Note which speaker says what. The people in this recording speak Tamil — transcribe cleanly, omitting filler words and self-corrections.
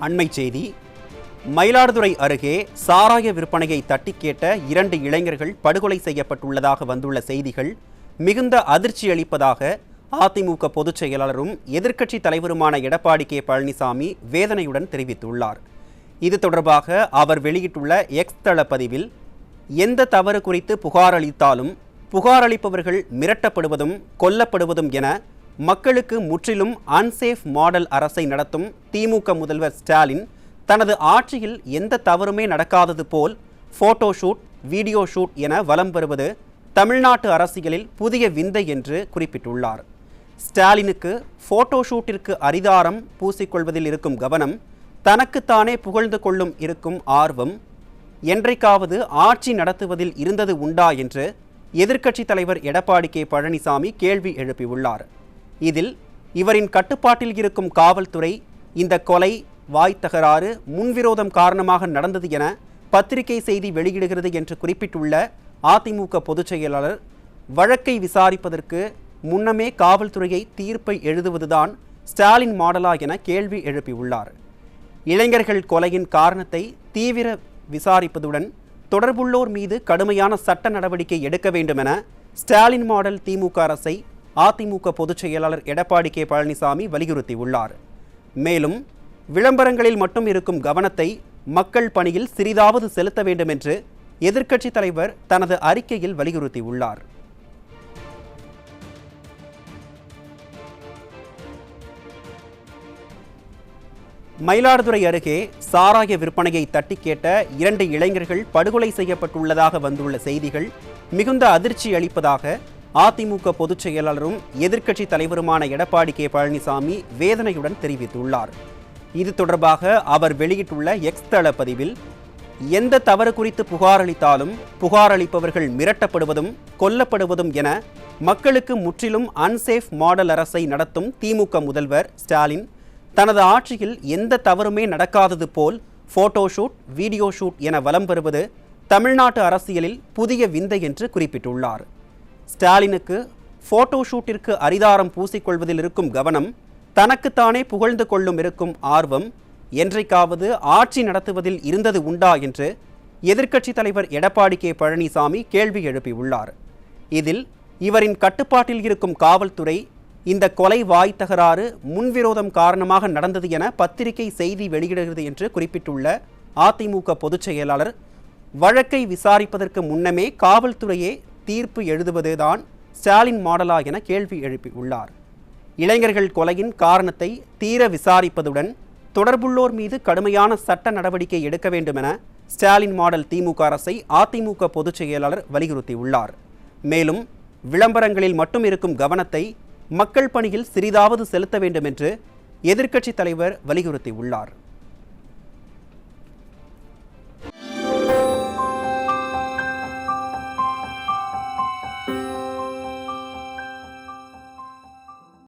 Speaker 1: அண்மைச் செய்தி. மயிலாடுதுறை அருகே சாராய விற்பனையை தட்டி கேட்ட 2 இளைஞர்கள் படுகொலை செய்யப்பட்டுள்ளதாக வந்துள்ள செய்திகள் மிகுந்த அதிர்ச்சி அளிப்பதாக அதிமுக பொதுச் செயலாளரும் எதிர்க்கட்சி தலைவருமான எடப்பாடி கே பழனிசாமி வேதனையுடன் தெரிவித்துள்ளார். இது தொடர்பாக அவர் வெளியிட்டுள்ள எக்ஸ் தள பதிவில், எந்த தவறு குறித்து புகார் அளித்தாலும் புகார் அளிப்பவர்கள் மிரட்டப்படுவதும் கொல்லப்படுவதும் என மக்களுக்கு முற்றிலும் அன்சேஃப் மாடல் அரசை நடத்தும் திமுக முதல்வர் ஸ்டாலின் தனது ஆட்சியில் எந்த தவறுமே நடக்காதது போல் போட்டோ ஷூட், வீடியோ ஷூட் என வலம் வருவது தமிழ்நாட்டு அரசியலில் புதிய விந்தை என்று குறிப்பிட்டுள்ளார். ஸ்டாலினுக்கு போட்டோ ஷூட்டிற்கு அரிதாரம் பூசிக்கொள்வதில் இருக்கும் கவனம், தனக்குத்தானே புகழ்ந்து கொள்ளும் இருக்கும் ஆர்வம் என்றைக்காவது ஆட்சி நடத்துவதில் இருந்தது உண்டா என்று எதிர்க்கட்சி தலைவர் எடப்பாடி கே பழனிசாமி கேள்வி எழுப்பியுள்ளார். இதில் இவரின் கட்டுப்பாட்டில் இருக்கும் காவல்துறை இந்த கொலை, வாய் தகராறு முன்விரோதம் காரணமாக நடந்தது என பத்திரிகை செய்தி வெளியிடுகிறது என்று குறிப்பிட்டுள்ள அதிமுக பொதுச் செயலாளர், வழக்கை விசாரிப்பதற்கு முன்னமே காவல்துறையை தீர்ப்பை எழுதுவதுதான் ஸ்டாலின் மாடலா என கேள்வி எழுப்பியுள்ளார். இளைஞர்கள் கொலையின் காரணத்தை தீவிர விசாரிப்பதுடன் தொடர்புள்ளோர் மீது கடுமையான சட்ட நடவடிக்கை எடுக்க வேண்டும் என ஸ்டாலின் மாடல் திமுக அரசை அதிமுக பொதுச் செயலாளர் எடப்பாடி கே பழனிசாமி வலியுறுத்தியுள்ளார். மேலும் விளம்பரங்களில் மட்டும் இருக்கும் கவனத்தை மக்கள் பணியில் சிறிதாவது செலுத்த வேண்டும் என்று எதிர்க்கட்சி தலைவர் தனது அறிக்கையில் வலியுறுத்தியுள்ளார். மயிலாடுதுறை அருகே சாராய விற்பனையை தட்டி கேட்ட 2 இளைஞர்கள் படுகொலை செய்யப்பட்டுள்ளதாக வந்துள்ள செய்திகள் மிகுந்த அதிர்ச்சி அளிப்பதாக அதிமுக பொதுச் செயலாளரும் எதிர்க்கட்சி தலைவருமான எடப்பாடி கே பழனிசாமி வேதனையுடன் தெரிவித்துள்ளார். இது தொடர்பாக அவர் வெளியிட்டுள்ள எக்ஸ் தள பதிவில், எந்த தவறு குறித்து புகார் அளித்தாலும் புகார் அளிப்பவர்கள் மிரட்டப்படுவதும் கொல்லப்படுவதும் என மக்களுக்கு முற்றிலும் அன்சேஃப் மாடல் அரசை நடத்தும் திமுக முதல்வர் ஸ்டாலின் தனது ஆட்சியில் எந்த தவறுமே நடக்காதது போல் போட்டோ ஷூட், வீடியோ ஷூட் என வலம் வருவது தமிழ்நாட்டு அரசியலில் புதிய விந்தை என்று குறிப்பிட்டுள்ளார். ஸ்டாலினுக்கு போட்டோ ஷூட்டிற்கு அரிதாரம் பூசிக்கொள்வதில் இருக்கும் கவனம், தனக்குத்தானே புகழ்ந்து கொள்ளும் இருக்கும் ஆர்வம் என்றைக்காவது ஆட்சி நடத்துவதில் இருந்தது உண்டா என்று எதிர்க்கட்சி தலைவர் எடப்பாடி கே பழனிசாமி கேள்வி எழுப்பியுள்ளார். இதில் இவரின் கட்டுப்பாட்டில் இருக்கும் காவல்துறை இந்த கொலை, வாய் தகராறு முன்விரோதம் காரணமாக நடந்தது என பத்திரிகை செய்தி வெளியிடுகிறது என்று குறிப்பிட்டுள்ள அதிமுக பொதுச் செயலாளர், வழக்கை விசாரிப்பதற்கு முன்னமே காவல்துறையே தீர்ப்பு எழுதுவதுதான் ஸ்டாலின் மாடலா என கேள்வி எழுப்பியுள்ளார். இளைஞர்கள் கொலையின் காரணத்தை தீர விசாரிப்பதுடன் தொடர்புள்ளோர் மீது கடுமையான சட்ட நடவடிக்கை எடுக்க வேண்டும் என ஸ்டாலின் மாடல் திமுக அரசை அதிமுக பொதுச் செயலாளர் வலியுறுத்தியுள்ளார். மேலும் விளம்பரங்களில் மட்டும் இருக்கும் கவனத்தை மக்கள் பணியில் சிறிதாவது செலுத்த வேண்டும் என்று எதிர்க்கட்சி தலைவர் வலியுறுத்தியுள்ளார்.